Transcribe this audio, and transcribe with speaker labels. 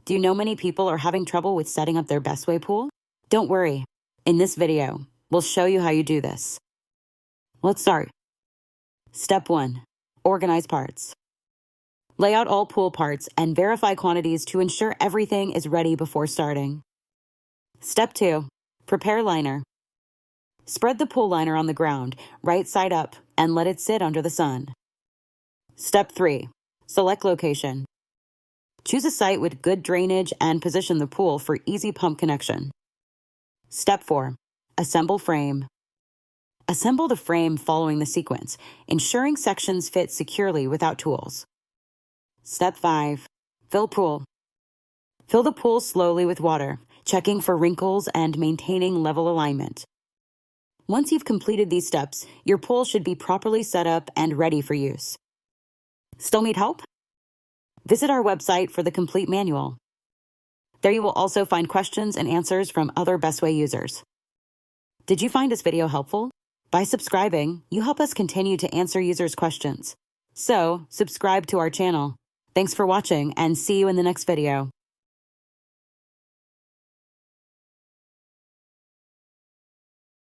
Speaker 1: Do you know many people are having trouble with setting up their Bestway pool? Don't worry. In this video, we'll show you how you do this. Let's start. Step 1. Organize parts. Lay out all pool parts and verify quantities to ensure everything is ready before starting. Step 2. Prepare liner. Spread the pool liner on the ground, right side up, and let it sit under the sun. Step 3. Select location. Choose a site with good drainage and position the pool for easy pump connection. Step 4. Assemble frame. Assemble the frame following the sequence, ensuring sections fit securely without tools. Step 5. Fill pool. Fill the pool slowly with water, checking for wrinkles and maintaining level alignment. Once you've completed these steps, your pool should be properly set up and ready for use. Still need help? Visit our website for the complete manual. There you will also find questions and answers from other Bestway users. Did you find this video helpful? By subscribing, you help us continue to answer users' questions. So, subscribe to our channel. Thanks for watching and see you in the next video.